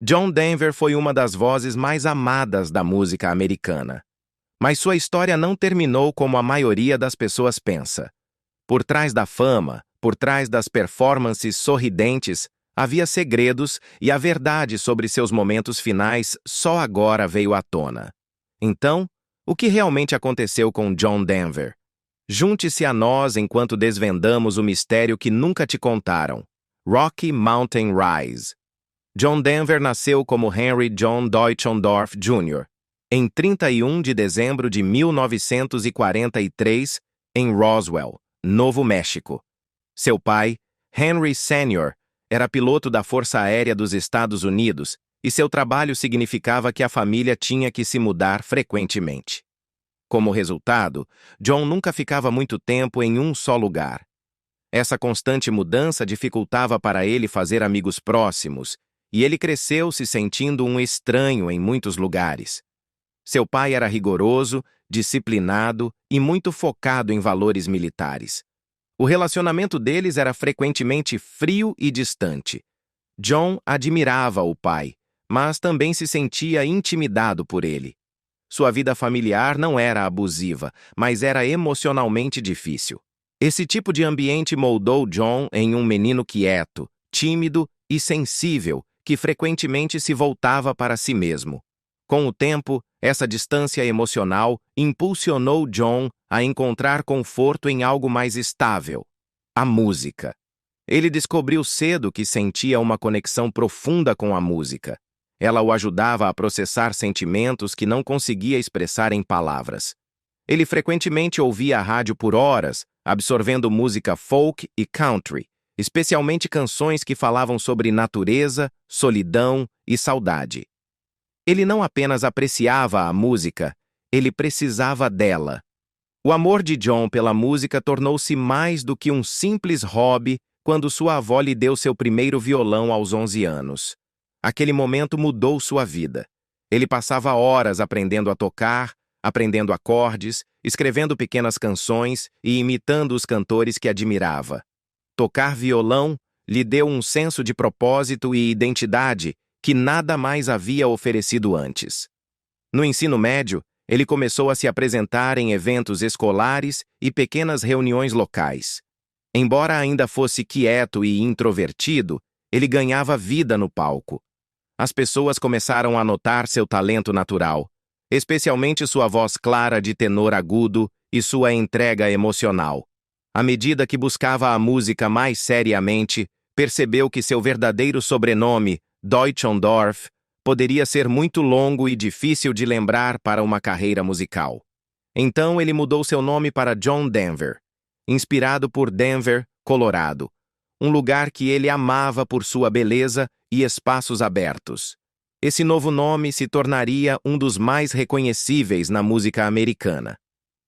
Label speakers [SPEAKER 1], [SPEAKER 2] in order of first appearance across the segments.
[SPEAKER 1] John Denver foi uma das vozes mais amadas da música americana. Mas sua história não terminou como a maioria das pessoas pensa. Por trás da fama, por trás das performances sorridentes, havia segredos e a verdade sobre seus momentos finais só agora veio à tona. Então, o que realmente aconteceu com John Denver? Junte-se a nós enquanto desvendamos o mistério que nunca te contaram. Rocky Mountain Rise. John Denver nasceu como Henry John Deutschendorf Jr. em 31 de dezembro de 1943, em Roswell, Novo México. Seu pai, Henry Sr., era piloto da Força Aérea dos Estados Unidos e seu trabalho significava que a família tinha que se mudar frequentemente. Como resultado, John nunca ficava muito tempo em um só lugar. Essa constante mudança dificultava para ele fazer amigos próximos, e ele cresceu se sentindo um estranho em muitos lugares. Seu pai era rigoroso, disciplinado e muito focado em valores militares. O relacionamento deles era frequentemente frio e distante. John admirava o pai, mas também se sentia intimidado por ele. Sua vida familiar não era abusiva, mas era emocionalmente difícil. Esse tipo de ambiente moldou John em um menino quieto, tímido e sensível, que frequentemente se voltava para si mesmo. Com o tempo, essa distância emocional impulsionou John a encontrar conforto em algo mais estável: a música. Ele descobriu cedo que sentia uma conexão profunda com a música. Ela o ajudava a processar sentimentos que não conseguia expressar em palavras. Ele frequentemente ouvia a rádio por horas, absorvendo música folk e country, especialmente canções que falavam sobre natureza, solidão e saudade. Ele não apenas apreciava a música, ele precisava dela. O amor de John pela música tornou-se mais do que um simples hobby quando sua avó lhe deu seu primeiro violão aos 11 anos. Aquele momento mudou sua vida. Ele passava horas aprendendo a tocar, aprendendo acordes, escrevendo pequenas canções e imitando os cantores que admirava. Tocar violão lhe deu um senso de propósito e identidade que nada mais havia oferecido antes. No ensino médio, ele começou a se apresentar em eventos escolares e pequenas reuniões locais. Embora ainda fosse quieto e introvertido, ele ganhava vida no palco. As pessoas começaram a notar seu talento natural, especialmente sua voz clara de tenor agudo e sua entrega emocional. À medida que buscava a música mais seriamente, percebeu que seu verdadeiro sobrenome, Deutschendorf, poderia ser muito longo e difícil de lembrar para uma carreira musical. Então ele mudou seu nome para John Denver, inspirado por Denver, Colorado, um lugar que ele amava por sua beleza e espaços abertos. Esse novo nome se tornaria um dos mais reconhecíveis na música americana.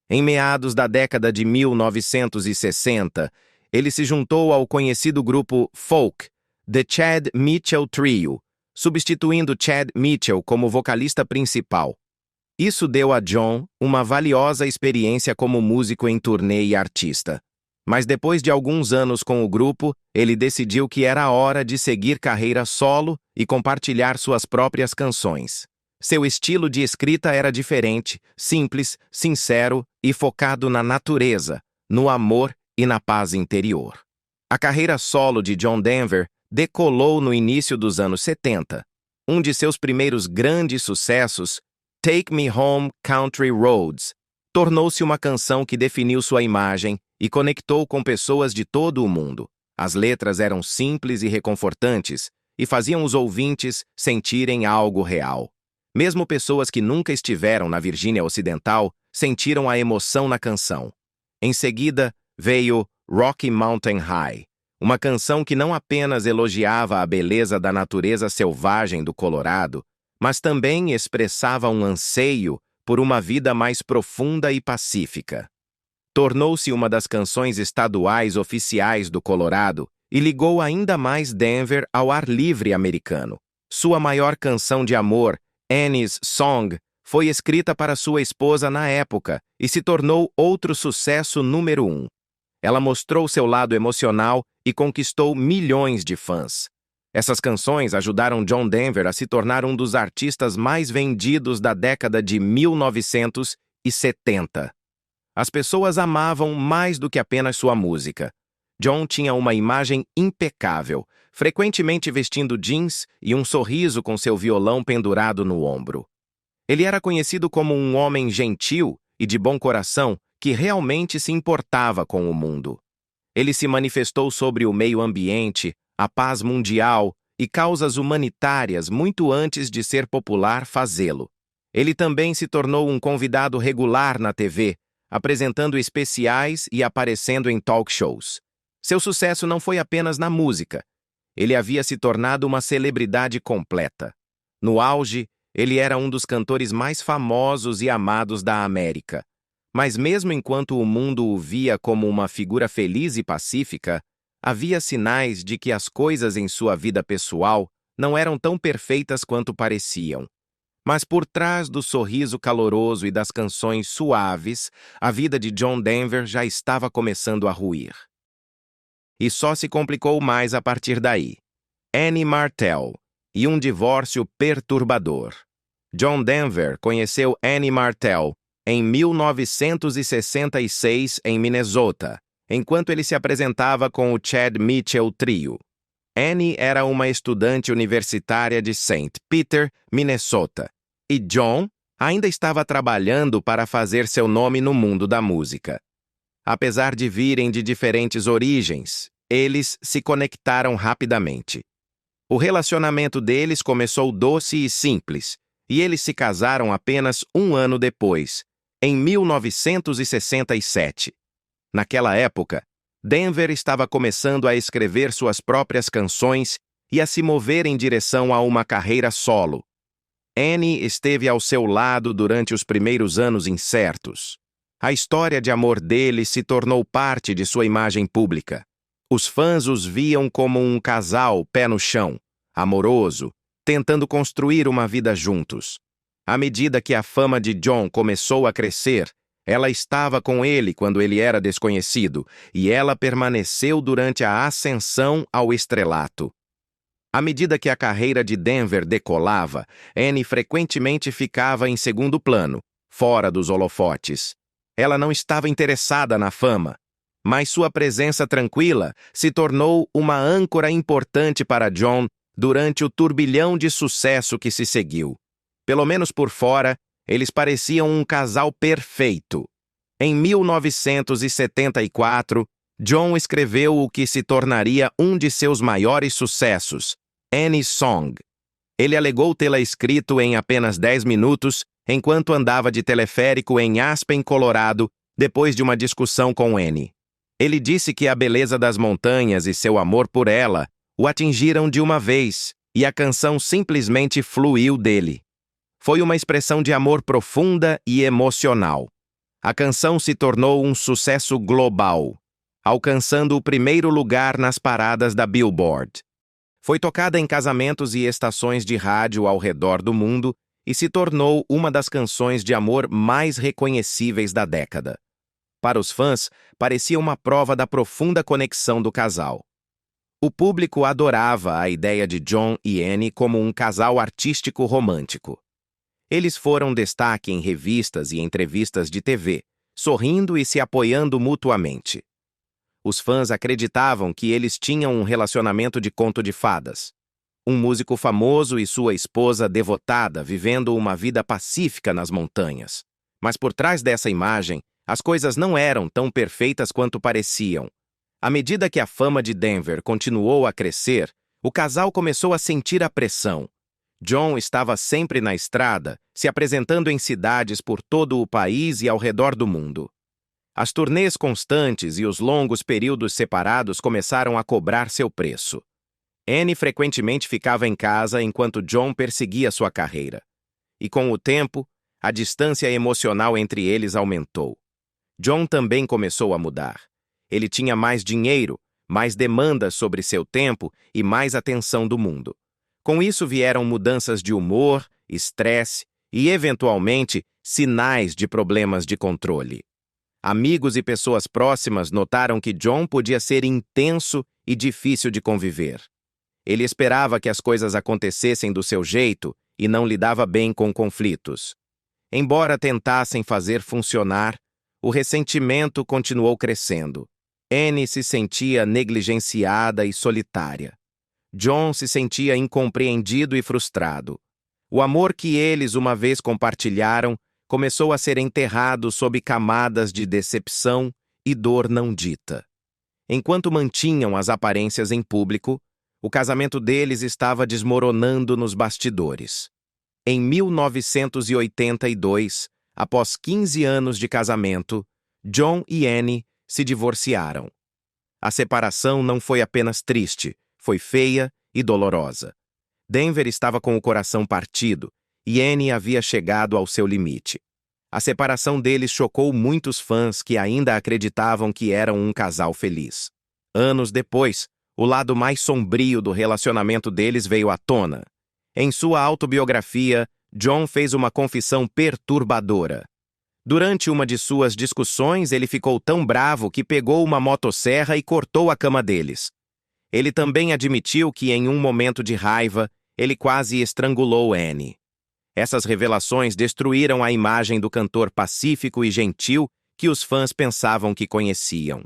[SPEAKER 1] Em meados da década de 1960, ele se juntou ao conhecido grupo folk, The Chad Mitchell Trio, substituindo Chad Mitchell como vocalista principal. Isso deu a John uma valiosa experiência como músico em turnê e artista. Mas depois de alguns anos com o grupo, ele decidiu que era hora de seguir carreira solo e compartilhar suas próprias canções. Seu estilo de escrita era diferente, simples, sincero e focado na natureza, no amor e na paz interior. A carreira solo de John Denver decolou no início dos anos 70. Um de seus primeiros grandes sucessos, Take Me Home Country Roads, tornou-se uma canção que definiu sua imagem e conectou com pessoas de todo o mundo. As letras eram simples e reconfortantes e faziam os ouvintes sentirem algo real. Mesmo pessoas que nunca estiveram na Virgínia Ocidental sentiram a emoção na canção. Em seguida, veio Rocky Mountain High, uma canção que não apenas elogiava a beleza da natureza selvagem do Colorado, mas também expressava um anseio por uma vida mais profunda e pacífica. Tornou-se uma das canções estaduais oficiais do Colorado e ligou ainda mais Denver ao ar livre americano. Sua maior canção de amor, Annie's Song, foi escrita para sua esposa na época e se tornou outro sucesso número 1. Ela mostrou seu lado emocional e conquistou milhões de fãs. Essas canções ajudaram John Denver a se tornar um dos artistas mais vendidos da década de 1970. As pessoas amavam mais do que apenas sua música. John tinha uma imagem impecável, frequentemente vestindo jeans e um sorriso com seu violão pendurado no ombro. Ele era conhecido como um homem gentil e de bom coração que realmente se importava com o mundo. Ele se manifestou sobre o meio ambiente, a paz mundial e causas humanitárias muito antes de ser popular fazê-lo. Ele também se tornou um convidado regular na TV, apresentando especiais e aparecendo em talk shows. Seu sucesso não foi apenas na música. Ele havia se tornado uma celebridade completa. No auge, ele era um dos cantores mais famosos e amados da América. Mas mesmo enquanto o mundo o via como uma figura feliz e pacífica, havia sinais de que as coisas em sua vida pessoal não eram tão perfeitas quanto pareciam. Mas por trás do sorriso caloroso e das canções suaves, a vida de John Denver já estava começando a ruir. E só se complicou mais a partir daí. Annie Martell e um divórcio perturbador. John Denver conheceu Annie Martell em 1966 em Minnesota, enquanto ele se apresentava com o Chad Mitchell Trio. Annie era uma estudante universitária de St. Peter, Minnesota, e John ainda estava trabalhando para fazer seu nome no mundo da música. Apesar de virem de diferentes origens, eles se conectaram rapidamente. O relacionamento deles começou doce e simples, e eles se casaram apenas um ano depois, em 1967. Naquela época, Denver estava começando a escrever suas próprias canções e a se mover em direção a uma carreira solo. Annie esteve ao seu lado durante os primeiros anos incertos. A história de amor dele se tornou parte de sua imagem pública. Os fãs os viam como um casal pé no chão, amoroso, tentando construir uma vida juntos. À medida que a fama de John começou a crescer, ela estava com ele quando ele era desconhecido, e ela permaneceu durante a ascensão ao estrelato. À medida que a carreira de Denver decolava, Annie frequentemente ficava em segundo plano, fora dos holofotes. Ela não estava interessada na fama, mas sua presença tranquila se tornou uma âncora importante para John durante o turbilhão de sucesso que se seguiu. Pelo menos por fora, eles pareciam um casal perfeito. Em 1974, John escreveu o que se tornaria um de seus maiores sucessos, Annie's Song. Ele alegou tê-la escrito em apenas 10 minutos, enquanto andava de teleférico em Aspen, Colorado, depois de uma discussão com Annie. Ele disse que a beleza das montanhas e seu amor por ela o atingiram de uma vez, e a canção simplesmente fluiu dele. Foi uma expressão de amor profunda e emocional. A canção se tornou um sucesso global, alcançando o primeiro lugar nas paradas da Billboard. Foi tocada em casamentos e estações de rádio ao redor do mundo e se tornou uma das canções de amor mais reconhecíveis da década. Para os fãs, parecia uma prova da profunda conexão do casal. O público adorava a ideia de John e Annie como um casal artístico romântico. Eles foram destaque em revistas e entrevistas de TV, sorrindo e se apoiando mutuamente. Os fãs acreditavam que eles tinham um relacionamento de conto de fadas. Um músico famoso e sua esposa devotada vivendo uma vida pacífica nas montanhas. Mas por trás dessa imagem, as coisas não eram tão perfeitas quanto pareciam. À medida que a fama de Denver continuou a crescer, o casal começou a sentir a pressão. John estava sempre na estrada, se apresentando em cidades por todo o país e ao redor do mundo. As turnês constantes e os longos períodos separados começaram a cobrar seu preço. Annie frequentemente ficava em casa enquanto John perseguia sua carreira. E com o tempo, a distância emocional entre eles aumentou. John também começou a mudar. Ele tinha mais dinheiro, mais demandas sobre seu tempo e mais atenção do mundo. Com isso vieram mudanças de humor, estresse e, eventualmente, sinais de problemas de controle. Amigos e pessoas próximas notaram que John podia ser intenso e difícil de conviver. Ele esperava que as coisas acontecessem do seu jeito e não lidava bem com conflitos. Embora tentassem fazer funcionar, o ressentimento continuou crescendo. Annie se sentia negligenciada e solitária. John se sentia incompreendido e frustrado. O amor que eles uma vez compartilharam começou a ser enterrado sob camadas de decepção e dor não dita. Enquanto mantinham as aparências em público, o casamento deles estava desmoronando nos bastidores. Em 1982, após 15 anos de casamento, John e Annie se divorciaram. A separação não foi apenas triste, foi feia e dolorosa. Denver estava com o coração partido e Annie havia chegado ao seu limite. A separação deles chocou muitos fãs que ainda acreditavam que eram um casal feliz. Anos depois, o lado mais sombrio do relacionamento deles veio à tona. Em sua autobiografia, John fez uma confissão perturbadora. Durante uma de suas discussões, ele ficou tão bravo que pegou uma motosserra e cortou a cama deles. Ele também admitiu que, em um momento de raiva, ele quase estrangulou Annie. Essas revelações destruíram a imagem do cantor pacífico e gentil que os fãs pensavam que conheciam.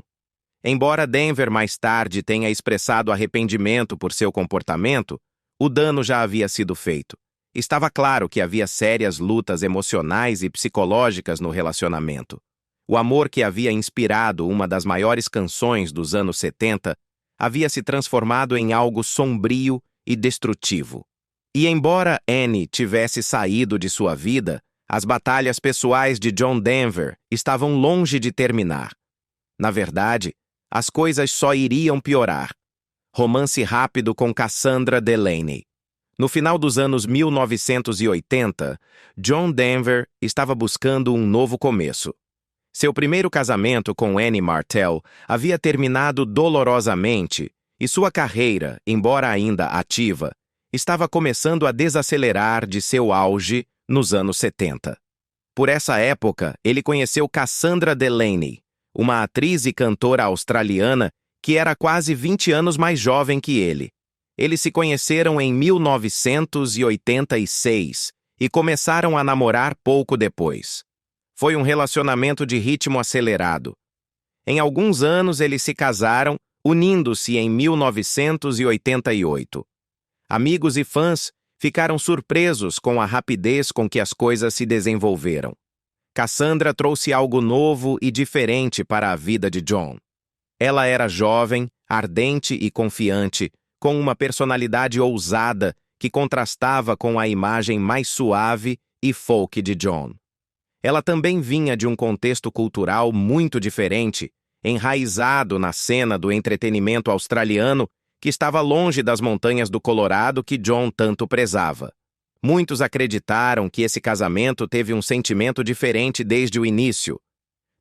[SPEAKER 1] Embora Denver mais tarde tenha expressado arrependimento por seu comportamento, o dano já havia sido feito. Estava claro que havia sérias lutas emocionais e psicológicas no relacionamento. O amor que havia inspirado uma das maiores canções dos anos 70 havia se transformado em algo sombrio e destrutivo. E embora Annie tivesse saído de sua vida, as batalhas pessoais de John Denver estavam longe de terminar. Na verdade, as coisas só iriam piorar. Romance rápido com Cassandra Delaney. No final dos anos 1980, John Denver estava buscando um novo começo. Seu primeiro casamento com Annie Martell havia terminado dolorosamente e sua carreira, embora ainda ativa, estava começando a desacelerar de seu auge nos anos 70. Por essa época, ele conheceu Cassandra Delaney, uma atriz e cantora australiana que era quase 20 anos mais jovem que ele. Eles se conheceram em 1986 e começaram a namorar pouco depois. Foi um relacionamento de ritmo acelerado. Em alguns anos eles se casaram, unindo-se em 1988. Amigos e fãs ficaram surpresos com a rapidez com que as coisas se desenvolveram. Cassandra trouxe algo novo e diferente para a vida de John. Ela era jovem, ardente e confiante, com uma personalidade ousada que contrastava com a imagem mais suave e folk de John. Ela também vinha de um contexto cultural muito diferente, enraizado na cena do entretenimento australiano que estava longe das montanhas do Colorado que John tanto prezava. Muitos acreditaram que esse casamento teve um sentimento diferente desde o início.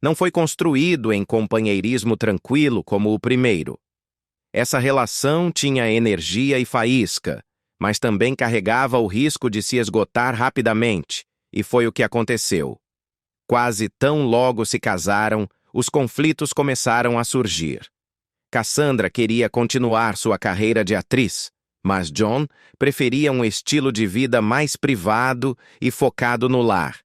[SPEAKER 1] Não foi construído em companheirismo tranquilo como o primeiro. Essa relação tinha energia e faísca, mas também carregava o risco de se esgotar rapidamente, e foi o que aconteceu. Quase tão logo se casaram, os conflitos começaram a surgir. Cassandra queria continuar sua carreira de atriz, mas John preferia um estilo de vida mais privado e focado no lar,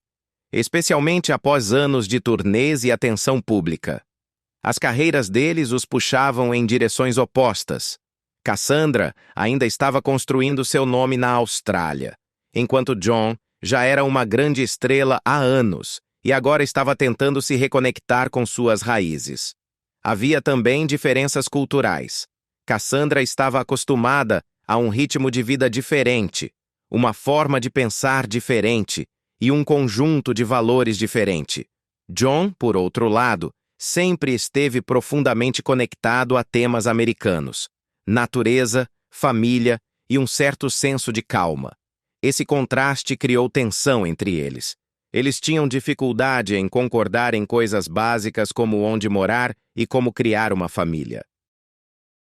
[SPEAKER 1] especialmente após anos de turnês e atenção pública. As carreiras deles os puxavam em direções opostas. Cassandra ainda estava construindo seu nome na Austrália, enquanto John já era uma grande estrela há anos e agora estava tentando se reconectar com suas raízes. Havia também diferenças culturais. Cassandra estava acostumada a um ritmo de vida diferente, uma forma de pensar diferente e um conjunto de valores diferente. John, por outro lado, sempre esteve profundamente conectado a temas americanos: natureza, família e um certo senso de calma. Esse contraste criou tensão entre eles. Eles tinham dificuldade em concordar em coisas básicas como onde morar e como criar uma família.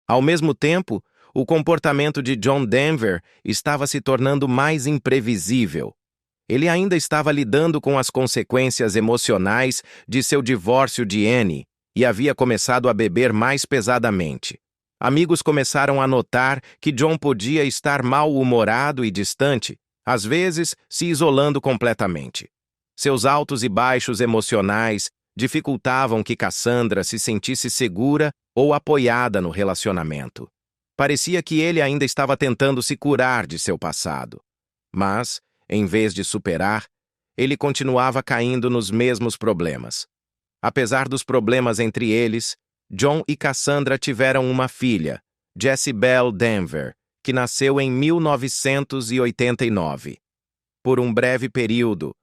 [SPEAKER 1] Ao mesmo tempo, o comportamento de John Denver estava se tornando mais imprevisível. Ele ainda estava lidando com as consequências emocionais de seu divórcio de Annie e havia começado a beber mais pesadamente. Amigos começaram a notar que John podia estar mal-humorado e distante, às vezes se isolando completamente. Seus altos e baixos emocionais dificultavam que Cassandra se sentisse segura ou apoiada no relacionamento. Parecia que ele ainda estava tentando se curar de seu passado. Mas, em vez de superar, ele continuava caindo nos mesmos problemas. Apesar dos problemas entre eles, John e Cassandra tiveram uma filha, Jessie Belle Denver, que nasceu em 1989. Por um breve período,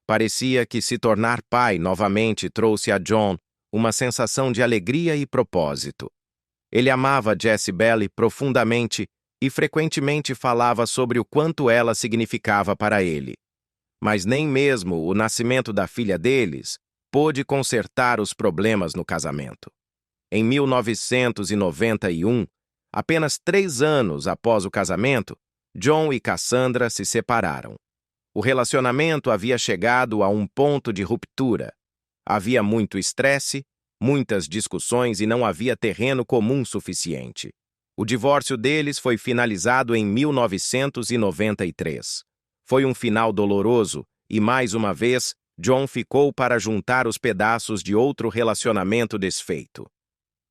[SPEAKER 1] parecia que se tornar pai novamente trouxe a John uma sensação de alegria e propósito. Ele amava Jessie Belle profundamente e frequentemente falava sobre o quanto ela significava para ele. Mas nem mesmo o nascimento da filha deles pôde consertar os problemas no casamento. Em 1991, apenas 3 anos após o casamento, John e Cassandra se separaram. O relacionamento havia chegado a um ponto de ruptura. Havia muito estresse, muitas discussões e não havia terreno comum suficiente. O divórcio deles foi finalizado em 1993. Foi um final doloroso e, mais uma vez, John ficou para juntar os pedaços de outro relacionamento desfeito.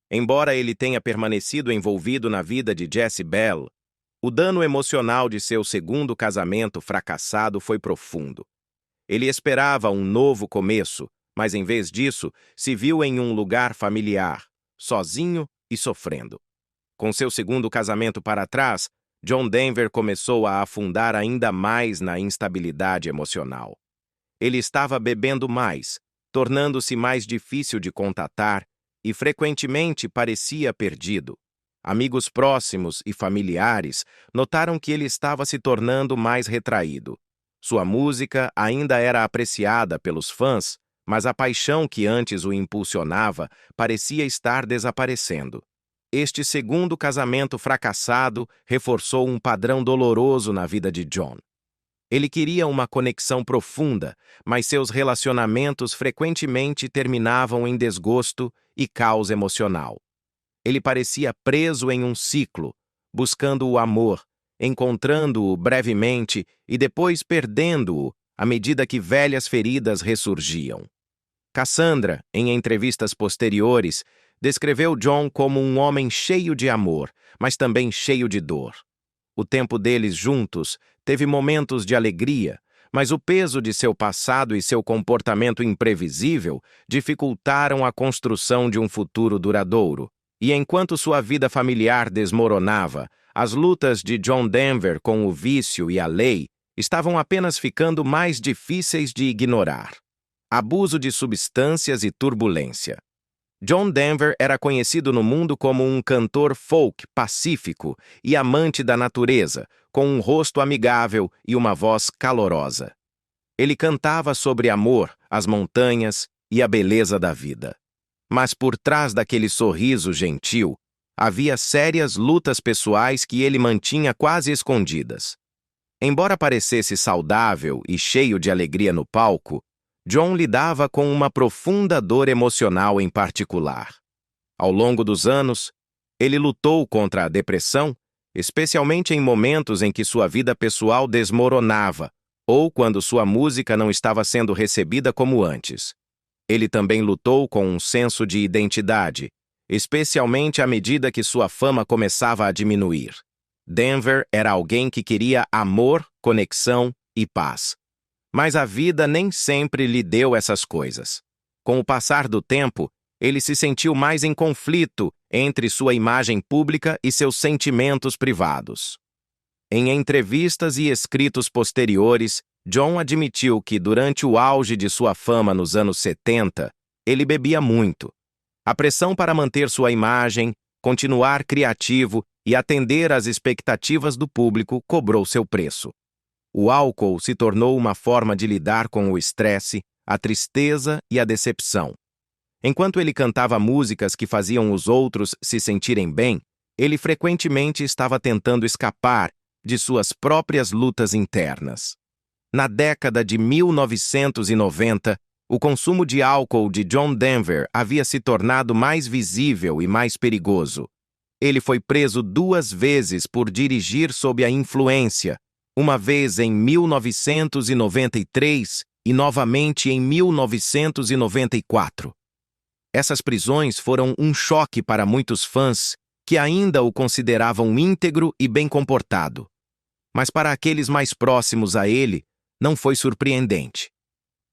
[SPEAKER 1] Embora ele tenha permanecido envolvido na vida de Jessie Belle, o dano emocional de seu segundo casamento fracassado foi profundo. Ele esperava um novo começo, mas em vez disso, se viu em um lugar familiar, sozinho e sofrendo. Com seu segundo casamento para trás, John Denver começou a afundar ainda mais na instabilidade emocional. Ele estava bebendo mais, tornando-se mais difícil de contatar e frequentemente parecia perdido. Amigos próximos e familiares notaram que ele estava se tornando mais retraído. Sua música ainda era apreciada pelos fãs, mas a paixão que antes o impulsionava parecia estar desaparecendo. Este segundo casamento fracassado reforçou um padrão doloroso na vida de John. Ele queria uma conexão profunda, mas seus relacionamentos frequentemente terminavam em desgosto e caos emocional. Ele parecia preso em um ciclo, buscando o amor, encontrando-o brevemente e depois perdendo-o à medida que velhas feridas ressurgiam. Cassandra, em entrevistas posteriores, descreveu John como um homem cheio de amor, mas também cheio de dor. O tempo deles juntos teve momentos de alegria, mas o peso de seu passado e seu comportamento imprevisível dificultaram a construção de um futuro duradouro. E enquanto sua vida familiar desmoronava, as lutas de John Denver com o vício e a lei estavam apenas ficando mais difíceis de ignorar. Abuso de substâncias e turbulência. John Denver era conhecido no mundo como um cantor folk pacífico e amante da natureza, com um rosto amigável e uma voz calorosa. Ele cantava sobre amor, as montanhas e a beleza da vida. Mas por trás daquele sorriso gentil, havia sérias lutas pessoais que ele mantinha quase escondidas. Embora parecesse saudável e cheio de alegria no palco, John lidava com uma profunda dor emocional em particular. Ao longo dos anos, ele lutou contra a depressão, especialmente em momentos em que sua vida pessoal desmoronava ou quando sua música não estava sendo recebida como antes. Ele também lutou com um senso de identidade, especialmente à medida que sua fama começava a diminuir. Denver era alguém que queria amor, conexão e paz. Mas a vida nem sempre lhe deu essas coisas. Com o passar do tempo, ele se sentiu mais em conflito entre sua imagem pública e seus sentimentos privados. Em entrevistas e escritos posteriores, John admitiu que, durante o auge de sua fama nos anos 70, ele bebia muito. A pressão para manter sua imagem, continuar criativo e atender às expectativas do público cobrou seu preço. O álcool se tornou uma forma de lidar com o estresse, a tristeza e a decepção. Enquanto ele cantava músicas que faziam os outros se sentirem bem, ele frequentemente estava tentando escapar de suas próprias lutas internas. Na década de 1990, o consumo de álcool de John Denver havia se tornado mais visível e mais perigoso. Ele foi preso 2 vezes por dirigir sob a influência, uma vez em 1993 e novamente em 1994. Essas prisões foram um choque para muitos fãs que ainda o consideravam íntegro e bem comportado. Mas para aqueles mais próximos a ele, não foi surpreendente.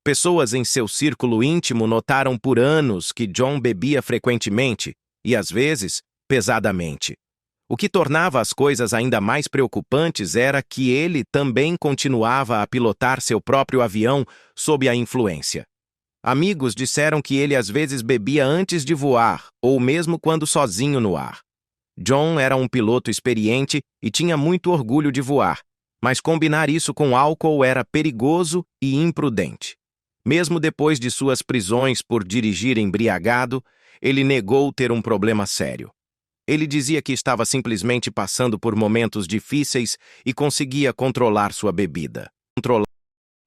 [SPEAKER 1] Pessoas em seu círculo íntimo notaram por anos que John bebia frequentemente e, às vezes, pesadamente. O que tornava as coisas ainda mais preocupantes era que ele também continuava a pilotar seu próprio avião sob a influência. Amigos disseram que ele às vezes bebia antes de voar, ou mesmo quando sozinho no ar. John era um piloto experiente e tinha muito orgulho de voar, mas combinar isso com álcool era perigoso e imprudente. Mesmo depois de suas prisões por dirigir embriagado, ele negou ter um problema sério. Ele dizia que estava simplesmente passando por momentos difíceis e conseguia controlar sua bebida.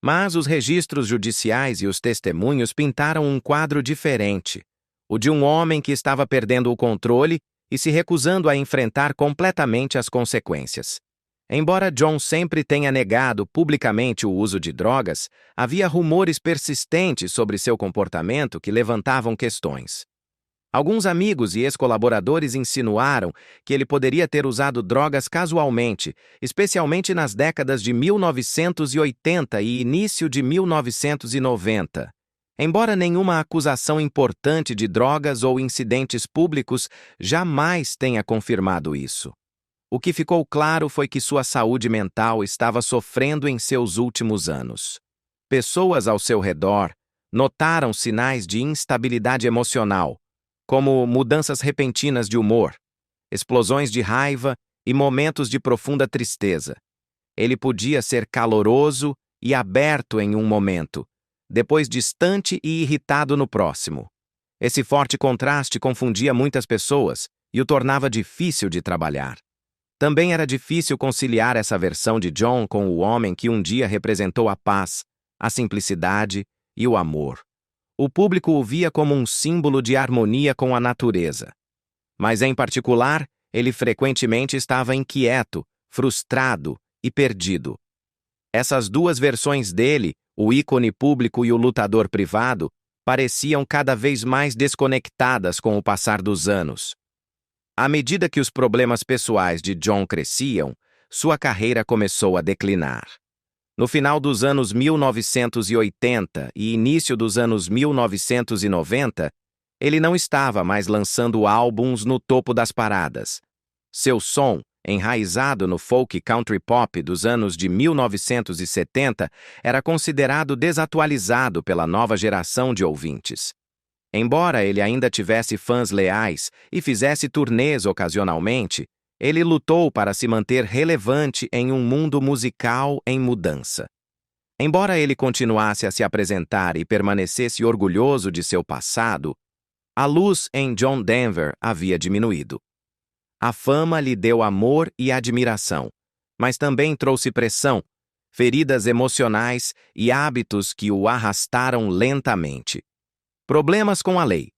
[SPEAKER 1] Mas os registros judiciais e os testemunhos pintaram um quadro diferente, o de um homem que estava perdendo o controle e se recusando a enfrentar completamente as consequências. Embora John sempre tenha negado publicamente o uso de drogas, havia rumores persistentes sobre seu comportamento que levantavam questões. Alguns amigos e ex-colaboradores insinuaram que ele poderia ter usado drogas casualmente, especialmente nas décadas de 1980 e início de 1990. Embora nenhuma acusação importante de drogas ou incidentes públicos jamais tenha confirmado isso. O que ficou claro foi que sua saúde mental estava sofrendo em seus últimos anos. Pessoas ao seu redor notaram sinais de instabilidade emocional, como mudanças repentinas de humor, explosões de raiva e momentos de profunda tristeza. Ele podia ser caloroso e aberto em um momento, depois distante e irritado no próximo. Esse forte contraste confundia muitas pessoas e o tornava difícil de trabalhar. Também era difícil conciliar essa versão de John com o homem que um dia representou a paz, a simplicidade e o amor. O público o via como um símbolo de harmonia com a natureza. Mas, em particular, ele frequentemente estava inquieto, frustrado e perdido. Essas duas versões dele, o ícone público e o lutador privado, pareciam cada vez mais desconectadas com o passar dos anos. À medida que os problemas pessoais de John cresciam, sua carreira começou a declinar. No final dos anos 1980 e início dos anos 1990, ele não estava mais lançando álbuns no topo das paradas. Seu som, enraizado no folk country pop dos anos de 1970, era considerado desatualizado pela nova geração de ouvintes. Embora ele ainda tivesse fãs leais e fizesse turnês ocasionalmente, ele lutou para se manter relevante em um mundo musical em mudança. Embora ele continuasse a se apresentar e permanecesse orgulhoso de seu passado, a luz em John Denver havia diminuído. A fama lhe deu amor e admiração, mas também trouxe pressão, feridas emocionais e hábitos que o arrastaram lentamente. Problemas com a lei.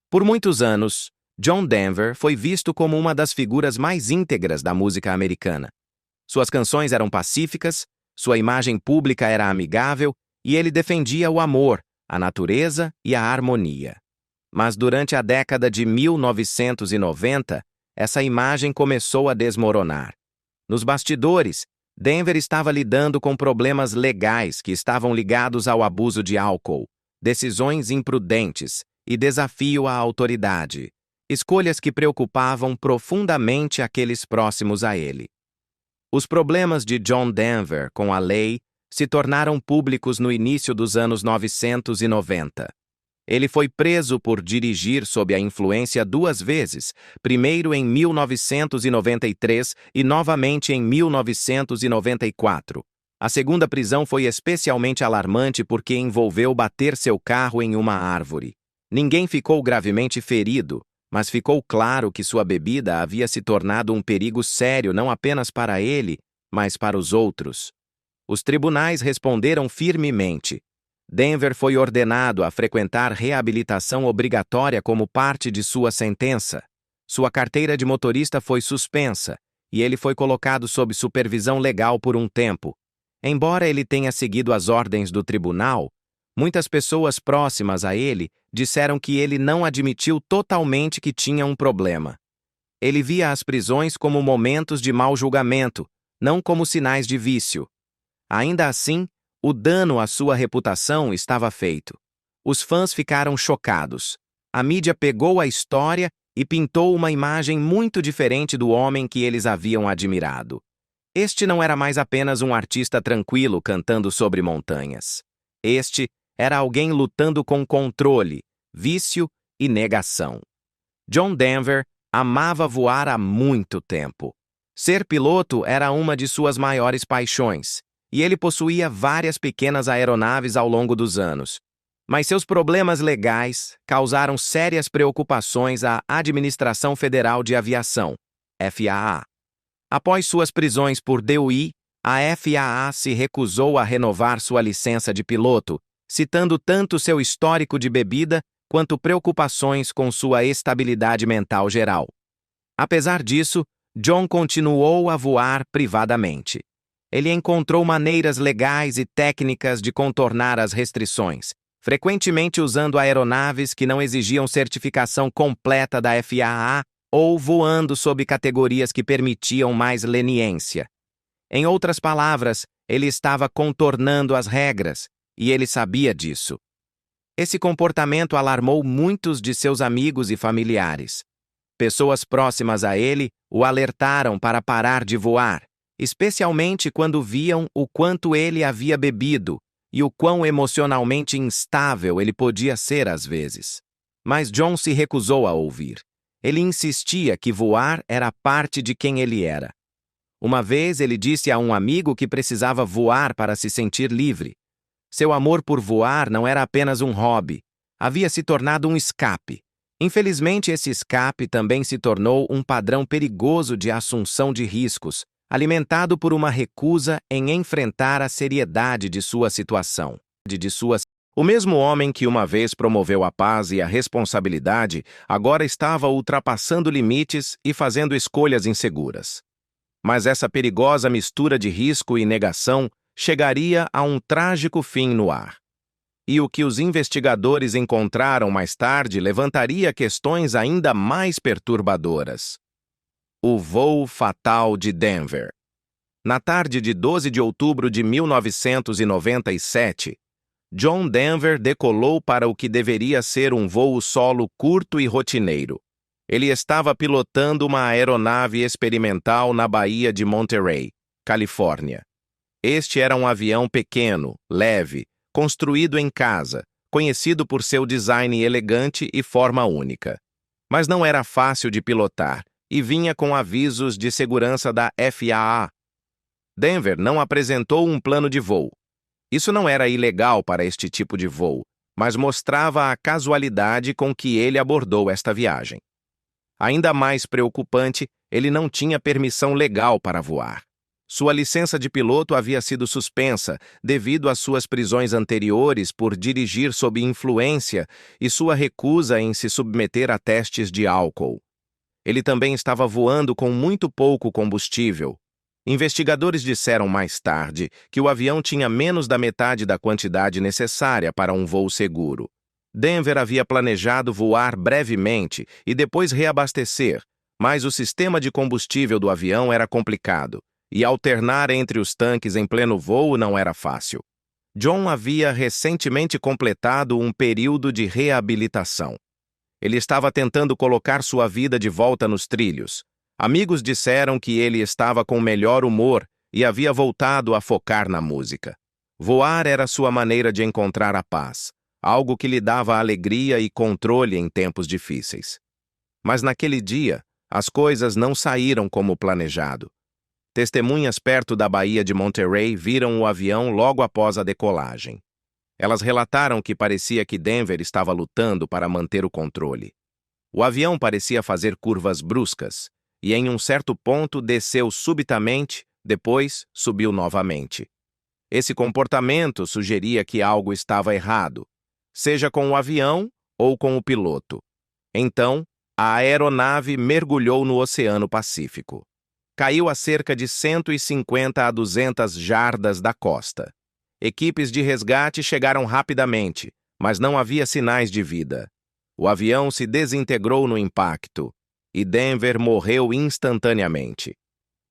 [SPEAKER 1] Por muitos anos, John Denver foi visto como uma das figuras mais íntegras da música americana. Suas canções eram pacíficas, sua imagem pública era amigável e ele defendia o amor, a natureza e a harmonia. Mas durante a década de 1990, essa imagem começou a desmoronar. Nos bastidores, Denver estava lidando com problemas legais que estavam ligados ao abuso de álcool, decisões imprudentes e desafio à autoridade. Escolhas que preocupavam profundamente aqueles próximos a ele. Os problemas de John Denver com a lei se tornaram públicos no início dos anos 1990. Ele foi preso por dirigir sob a influência 2 vezes, primeiro em 1993 e novamente em 1994. A segunda prisão foi especialmente alarmante porque envolveu bater seu carro em uma árvore. Ninguém ficou gravemente ferido, mas ficou claro que sua bebida havia se tornado um perigo sério não apenas para ele, mas para os outros. Os tribunais responderam firmemente. Denver foi ordenado a frequentar reabilitação obrigatória como parte de sua sentença. Sua carteira de motorista foi suspensa e ele foi colocado sob supervisão legal por um tempo. Embora ele tenha seguido as ordens do tribunal, muitas pessoas próximas a ele disseram que ele não admitiu totalmente que tinha um problema. Ele via as prisões como momentos de mau julgamento, não como sinais de vício. Ainda assim, o dano à sua reputação estava feito. Os fãs ficaram chocados. A mídia pegou a história e pintou uma imagem muito diferente do homem que eles haviam admirado. Este não era mais apenas um artista tranquilo cantando sobre montanhas. Este era alguém lutando com controle, vício e negação. John Denver amava voar há muito tempo. Ser piloto era uma de suas maiores paixões, e ele possuía várias pequenas aeronaves ao longo dos anos. Mas seus problemas legais causaram sérias preocupações à Administração Federal de Aviação, FAA. Após suas prisões por DUI, a FAA se recusou a renovar sua licença de piloto, citando tanto seu histórico de bebida quanto preocupações com sua estabilidade mental geral. Apesar disso, John continuou a voar privadamente. Ele encontrou maneiras legais e técnicas de contornar as restrições, frequentemente usando aeronaves que não exigiam certificação completa da FAA ou voando sob categorias que permitiam mais leniência. Em outras palavras, ele estava contornando as regras, e ele sabia disso. Esse comportamento alarmou muitos de seus amigos e familiares. Pessoas próximas a ele o alertaram para parar de voar, especialmente quando viam o quanto ele havia bebido e o quão emocionalmente instável ele podia ser às vezes. Mas John se recusou a ouvir. Ele insistia que voar era parte de quem ele era. Uma vez ele disse a um amigo que precisava voar para se sentir livre. Seu amor por voar não era apenas um hobby, havia se tornado um escape. Infelizmente, esse escape também se tornou um padrão perigoso de assunção de riscos, alimentado por uma recusa em enfrentar a seriedade de sua situação. O mesmo homem que uma vez promoveu a paz e a responsabilidade, agora estava ultrapassando limites e fazendo escolhas inseguras. Mas essa perigosa mistura de risco e negação chegaria a um trágico fim no ar. E o que os investigadores encontraram mais tarde levantaria questões ainda mais perturbadoras. O voo fatal de Denver. Na tarde de 12 de outubro de 1997, John Denver decolou para o que deveria ser um voo solo curto e rotineiro. Ele estava pilotando uma aeronave experimental na Baía de Monterey, Califórnia. Este era um avião pequeno, leve, construído em casa, conhecido por seu design elegante e forma única. Mas não era fácil de pilotar e vinha com avisos de segurança da FAA. Denver não apresentou um plano de voo. Isso não era ilegal para este tipo de voo, mas mostrava a casualidade com que ele abordou esta viagem. Ainda mais preocupante, ele não tinha permissão legal para voar. Sua licença de piloto havia sido suspensa devido às suas prisões anteriores por dirigir sob influência e sua recusa em se submeter a testes de álcool. Ele também estava voando com muito pouco combustível. Investigadores disseram mais tarde que o avião tinha menos da metade da quantidade necessária para um voo seguro. Denver havia planejado voar brevemente e depois reabastecer, mas o sistema de combustível do avião era complicado, e alternar entre os tanques em pleno voo não era fácil. John havia recentemente completado um período de reabilitação. Ele estava tentando colocar sua vida de volta nos trilhos. Amigos disseram que ele estava com melhor humor e havia voltado a focar na música. Voar era sua maneira de encontrar a paz, algo que lhe dava alegria e controle em tempos difíceis. Mas naquele dia, as coisas não saíram como planejado. Testemunhas perto da Baía de Monterey viram o avião logo após a decolagem. Elas relataram que parecia que Denver estava lutando para manter o controle. O avião parecia fazer curvas bruscas, e em um certo ponto desceu subitamente, depois subiu novamente. Esse comportamento sugeria que algo estava errado, seja com o avião ou com o piloto. Então, A aeronave mergulhou no Oceano Pacífico. Caiu a cerca de 150 a 200 jardas da costa. Equipes de resgate chegaram rapidamente, mas não havia sinais de vida. O avião se desintegrou no impacto e Denver morreu instantaneamente.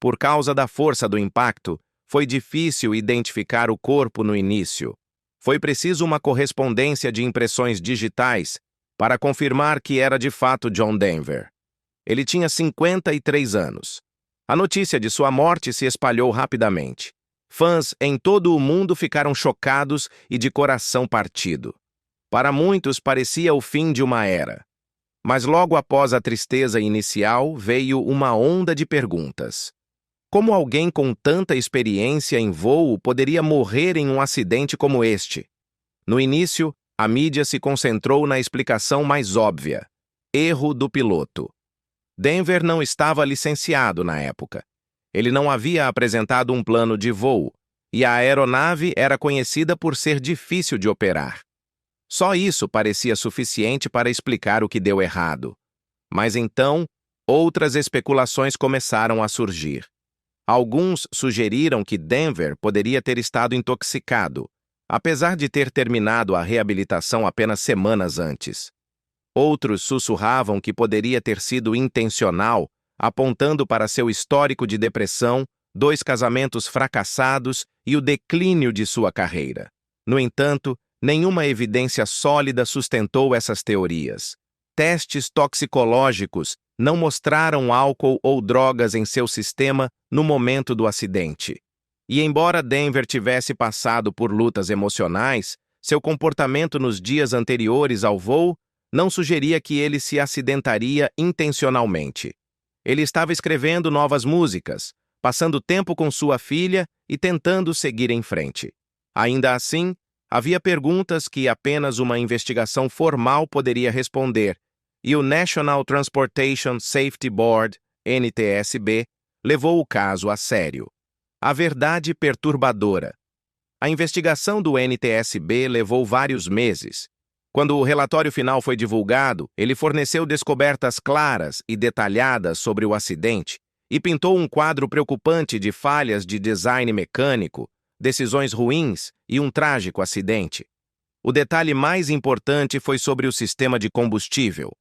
[SPEAKER 1] Por causa da força do impacto, foi difícil identificar o corpo no início. Foi preciso uma correspondência de impressões digitais para confirmar que era de fato John Denver. Ele tinha 53 anos. A notícia de sua morte se espalhou rapidamente. Fãs em todo o mundo ficaram chocados e de coração partido. Para muitos parecia o fim de uma era. Mas logo após a tristeza inicial veio uma onda de perguntas. Como alguém com tanta experiência em voo poderia morrer em um acidente como este? No início, a mídia se concentrou na explicação mais óbvia: erro do piloto. Denver não estava licenciado na época. Ele não havia apresentado um plano de voo, e a aeronave era conhecida por ser difícil de operar. Só isso parecia suficiente para explicar o que deu errado. Mas então, outras especulações começaram a surgir. Alguns sugeriram que Denver poderia ter estado intoxicado, apesar de ter terminado a reabilitação apenas semanas antes. Outros sussurravam que poderia ter sido intencional, apontando para seu histórico de depressão, 2 casamentos fracassados e o declínio de sua carreira. No entanto, nenhuma evidência sólida sustentou essas teorias. Testes toxicológicos não mostraram álcool ou drogas em seu sistema no momento do acidente. E embora Denver tivesse passado por lutas emocionais, seu comportamento nos dias anteriores ao voo não sugeria que ele se acidentaria intencionalmente. Ele estava escrevendo novas músicas, passando tempo com sua filha e tentando seguir em frente. Ainda assim, havia perguntas que apenas uma investigação formal poderia responder, e o National Transportation Safety Board, NTSB, levou o caso a sério. A verdade perturbadora. A investigação do NTSB levou vários meses. Quando o relatório final foi divulgado, ele forneceu descobertas claras e detalhadas sobre o acidente e pintou um quadro preocupante de falhas de design mecânico, decisões ruins e um trágico acidente. O detalhe mais importante foi sobre o sistema de combustível.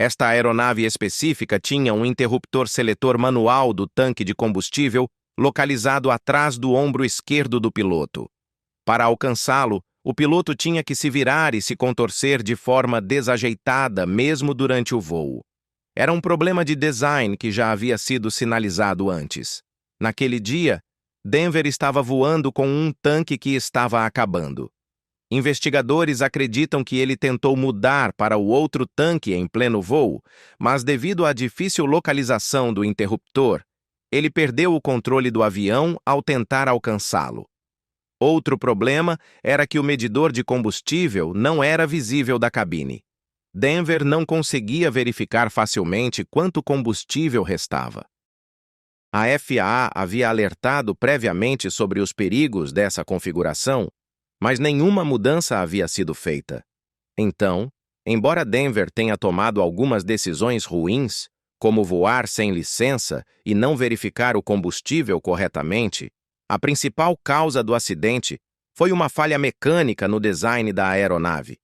[SPEAKER 1] Esta aeronave específica tinha um interruptor seletor manual do tanque de combustível localizado atrás do ombro esquerdo do piloto. Para alcançá-lo, o piloto tinha que se virar e se contorcer de forma desajeitada mesmo durante o voo. Era um problema de design que já havia sido sinalizado antes. Naquele dia, Denver estava voando com um tanque que estava acabando. Investigadores acreditam que ele tentou mudar para o outro tanque em pleno voo, mas devido à difícil localização do interruptor, ele perdeu o controle do avião ao tentar alcançá-lo. Outro problema era que o medidor de combustível não era visível da cabine. Denver não conseguia verificar facilmente quanto combustível restava. A FAA havia alertado previamente sobre os perigos dessa configuração, mas nenhuma mudança havia sido feita. Então, embora Denver tenha tomado algumas decisões ruins, como voar sem licença e não verificar o combustível corretamente, a principal causa do acidente foi uma falha mecânica no design da aeronave.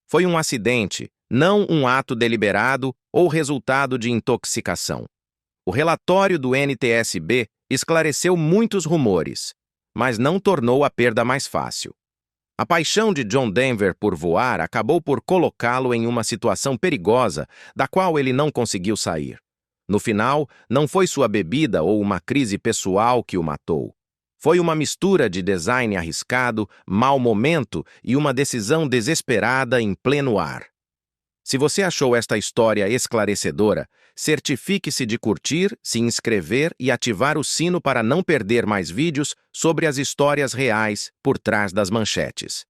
[SPEAKER 1] Foi um acidente, não um ato deliberado ou resultado de intoxicação. O relatório do NTSB esclareceu muitos rumores, mas não tornou a perda mais fácil. A paixão de John Denver por voar acabou por colocá-lo em uma situação perigosa da qual ele não conseguiu sair. No final, não foi sua bebida ou uma crise pessoal que o matou. Foi uma mistura de design arriscado, mau momento e uma decisão desesperada em pleno ar. Se você achou esta história esclarecedora, certifique-se de curtir, se inscrever e ativar o sino para não perder mais vídeos sobre as histórias reais por trás das manchetes.